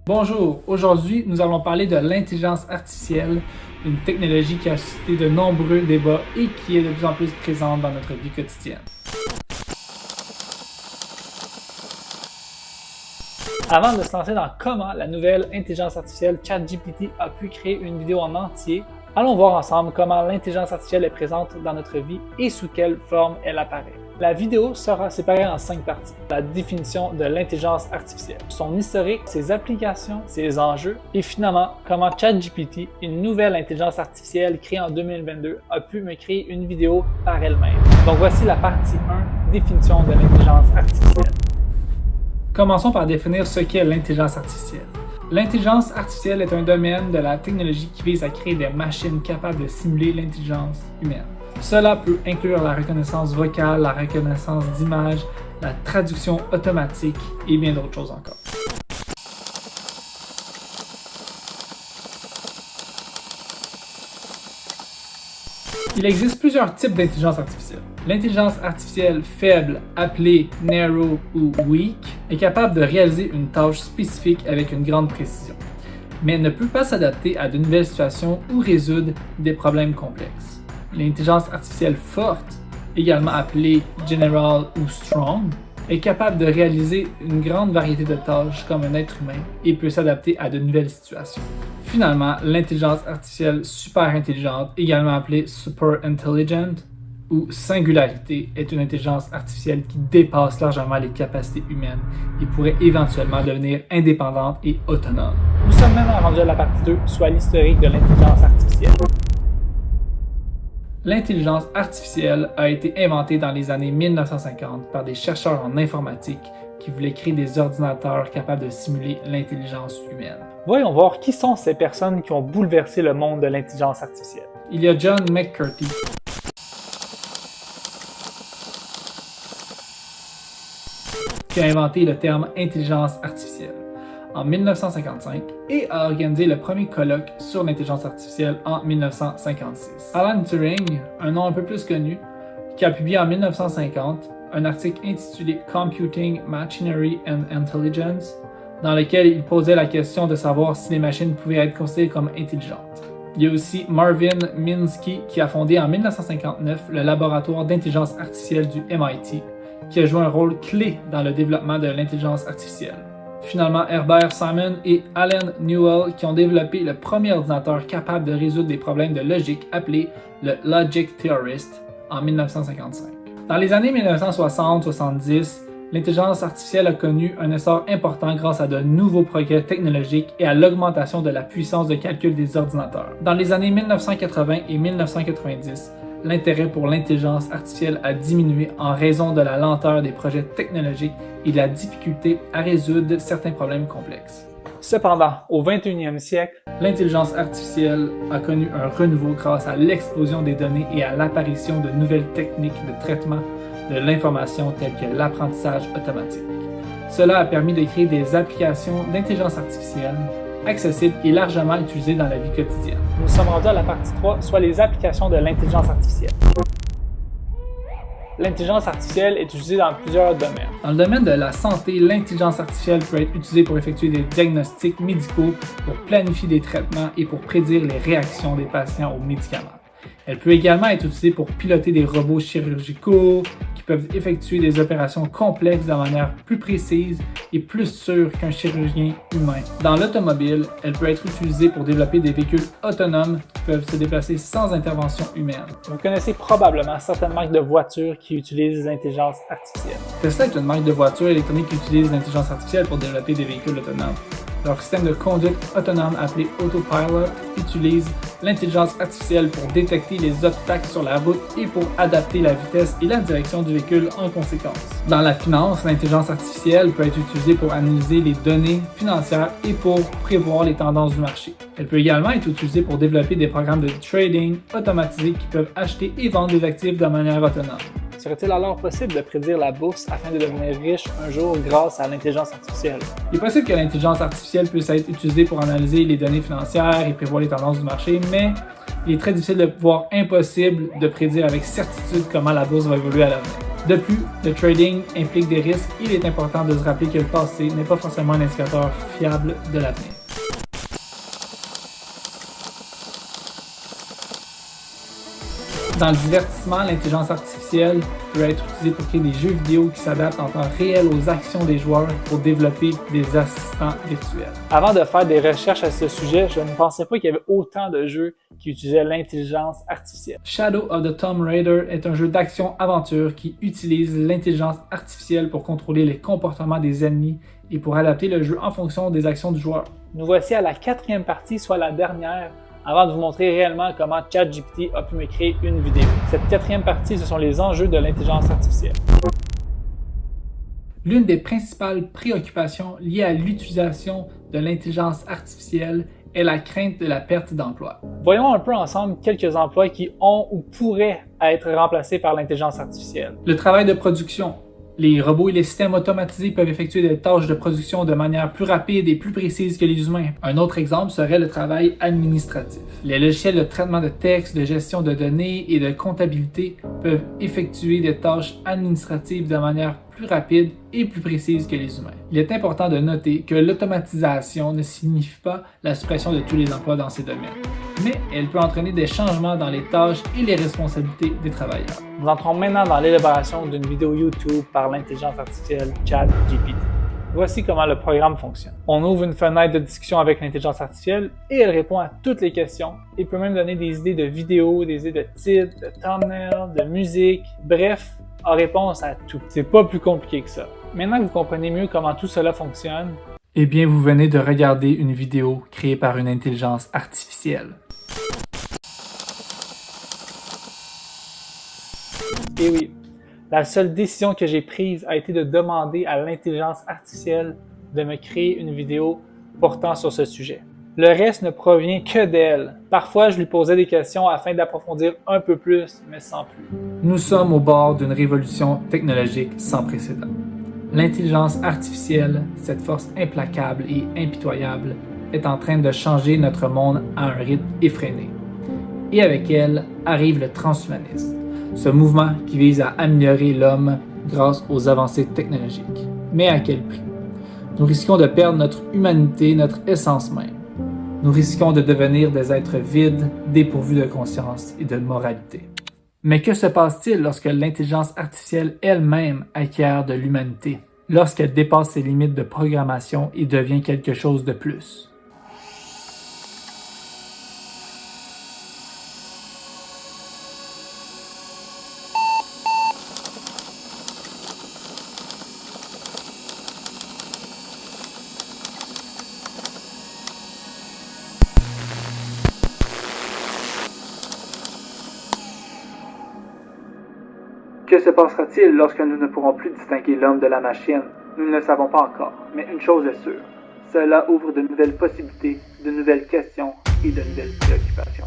Bonjour, aujourd'hui nous allons parler de l'intelligence artificielle, une technologie qui a suscité de nombreux débats et qui est de plus en plus présente dans notre vie quotidienne. Avant de se lancer dans comment la nouvelle intelligence artificielle ChatGPT a pu créer une vidéo en entier, allons voir ensemble comment l'intelligence artificielle est présente dans notre vie et sous quelle forme elle apparaît. La vidéo sera séparée en 5 parties. La définition de l'intelligence artificielle, son historique, ses applications, ses enjeux et finalement comment ChatGPT, une nouvelle intelligence artificielle créée en 2022, a pu me créer une vidéo par elle-même. Donc voici la partie 1, définition de l'intelligence artificielle. Commençons par définir ce qu'est l'intelligence artificielle. L'intelligence artificielle est un domaine de la technologie qui vise à créer des machines capables de simuler l'intelligence humaine. Cela peut inclure la reconnaissance vocale, la reconnaissance d'images, la traduction automatique et bien d'autres choses encore. Il existe plusieurs types d'intelligence artificielle. L'intelligence artificielle faible, appelée narrow ou weak, est capable de réaliser une tâche spécifique avec une grande précision, mais ne peut pas s'adapter à de nouvelles situations ou résoudre des problèmes complexes. L'intelligence artificielle forte, également appelée general ou strong, est capable de réaliser une grande variété de tâches comme un être humain et peut s'adapter à de nouvelles situations. Finalement, l'intelligence artificielle super intelligente, également appelée super intelligent ou singularité, est une intelligence artificielle qui dépasse largement les capacités humaines et pourrait éventuellement devenir indépendante et autonome. Nous sommes maintenant rendus à la partie 2, soit l'historique de l'intelligence artificielle. L'intelligence artificielle a été inventée dans les années 1950 par des chercheurs en informatique qui voulaient créer des ordinateurs capables de simuler l'intelligence humaine. Voyons voir qui sont ces personnes qui ont bouleversé le monde de l'intelligence artificielle. Il y a John McCarthy, qui a inventé le terme intelligence artificielle en 1955 et a organisé le premier colloque sur l'intelligence artificielle en 1956. Alan Turing, un nom un peu plus connu, qui a publié en 1950 un article intitulé Computing Machinery and Intelligence, dans lequel il posait la question de savoir si les machines pouvaient être considérées comme intelligentes. Il y a aussi Marvin Minsky qui a fondé en 1959 le laboratoire d'intelligence artificielle du MIT, qui a joué un rôle clé dans le développement de l'intelligence artificielle. Finalement, Herbert Simon et Allen Newell qui ont développé le premier ordinateur capable de résoudre des problèmes de logique appelé le Logic Theorist en 1955. Dans les années 1960-70, l'intelligence artificielle a connu un essor important grâce à de nouveaux progrès technologiques et à l'augmentation de la puissance de calcul des ordinateurs. Dans les années 1980 et 1990, l'intérêt pour l'intelligence artificielle a diminué en raison de la lenteur des projets technologiques et de la difficulté à résoudre certains problèmes complexes. Cependant, au 21e siècle, l'intelligence artificielle a connu un renouveau grâce à l'explosion des données et à l'apparition de nouvelles techniques de traitement de l'information telles que l'apprentissage automatique. Cela a permis de créer des applications d'intelligence artificielle accessibles et largement utilisées dans la vie quotidienne. Nous sommes rendus à la partie 3, soit les applications de l'intelligence artificielle. L'intelligence artificielle est utilisée dans plusieurs domaines. Dans le domaine de la santé, l'intelligence artificielle peut être utilisée pour effectuer des diagnostics médicaux, pour planifier des traitements et pour prédire les réactions des patients aux médicaments. Elle peut également être utilisée pour piloter des robots chirurgicaux qui peuvent effectuer des opérations complexes de manière plus précise et plus sûre qu'un chirurgien humain. Dans l'automobile, elle peut être utilisée pour développer des véhicules autonomes qui peuvent se déplacer sans intervention humaine. Vous connaissez probablement certaines marques de voitures qui utilisent l'intelligence artificielle. Tesla est une marque de voitures électroniques qui utilise l'intelligence artificielle pour développer des véhicules autonomes. Leur système de conduite autonome appelé Autopilot utilise l'intelligence artificielle pour détecter les obstacles sur la route et pour adapter la vitesse et la direction du véhicule en conséquence. Dans la finance, l'intelligence artificielle peut être utilisée pour analyser les données financières et pour prévoir les tendances du marché. Elle peut également être utilisée pour développer des programmes de trading automatisés qui peuvent acheter et vendre des actifs de manière autonome. Serait-il alors possible de prédire la bourse afin de devenir riche un jour grâce à l'intelligence artificielle? Il est possible que l'intelligence artificielle puisse être utilisée pour analyser les données financières et prévoir les tendances du marché, mais il est très difficile voire impossible de prédire avec certitude comment la bourse va évoluer à l'avenir. De plus, le trading implique des risques et il est important de se rappeler que le passé n'est pas forcément un indicateur fiable de l'avenir. Dans le divertissement, l'intelligence artificielle peut être utilisée pour créer des jeux vidéo qui s'adaptent en temps réel aux actions des joueurs pour développer des assistants virtuels. Avant de faire des recherches à ce sujet, je ne pensais pas qu'il y avait autant de jeux qui utilisaient l'intelligence artificielle. Shadow of the Tomb Raider est un jeu d'action-aventure qui utilise l'intelligence artificielle pour contrôler les comportements des ennemis et pour adapter le jeu en fonction des actions du joueur. Nous voici à la 4e partie, soit la dernière, avant de vous montrer réellement comment ChatGPT a pu me créer une vidéo. Cette 4e partie, ce sont les enjeux de l'intelligence artificielle. L'une des principales préoccupations liées à l'utilisation de l'intelligence artificielle est la crainte de la perte d'emploi. Voyons un peu ensemble quelques emplois qui ont ou pourraient être remplacés par l'intelligence artificielle. Le travail de production. Les robots et les systèmes automatisés peuvent effectuer des tâches de production de manière plus rapide et plus précise que les humains. Un autre exemple serait le travail administratif. Les logiciels de traitement de texte, de gestion de données et de comptabilité peuvent effectuer des tâches administratives de manière plus rapide et plus précise que les humains. Il est important de noter que l'automatisation ne signifie pas la suppression de tous les emplois dans ces domaines, mais elle peut entraîner des changements dans les tâches et les responsabilités des travailleurs. Nous entrons maintenant dans l'élaboration d'une vidéo YouTube par l'intelligence artificielle ChatGPT. Voici comment le programme fonctionne. On ouvre une fenêtre de discussion avec l'intelligence artificielle et elle répond à toutes les questions et peut même donner des idées de vidéos, des idées de titres, de thumbnails, de musique, bref, en réponse à tout. C'est pas plus compliqué que ça. Maintenant que vous comprenez mieux comment tout cela fonctionne, eh bien vous venez de regarder une vidéo créée par une intelligence artificielle. Et oui, la seule décision que j'ai prise a été de demander à l'intelligence artificielle de me créer une vidéo portant sur ce sujet. Le reste ne provient que d'elle. Parfois, je lui posais des questions afin d'approfondir un peu plus, mais sans plus. Nous sommes au bord d'une révolution technologique sans précédent. L'intelligence artificielle, cette force implacable et impitoyable, est en train de changer notre monde à un rythme effréné. Et avec elle arrive le transhumanisme, ce mouvement qui vise à améliorer l'homme grâce aux avancées technologiques. Mais à quel prix? Nous risquons de perdre notre humanité, notre essence même. Nous risquons de devenir des êtres vides, dépourvus de conscience et de moralité. Mais que se passe-t-il lorsque l'intelligence artificielle elle-même acquiert de l'humanité, lorsqu'elle dépasse ses limites de programmation et devient quelque chose de plus? Que se passera-t-il lorsque nous ne pourrons plus distinguer l'homme de la machine? Nous ne le savons pas encore, mais une chose est sûre, cela ouvre de nouvelles possibilités, de nouvelles questions et de nouvelles préoccupations.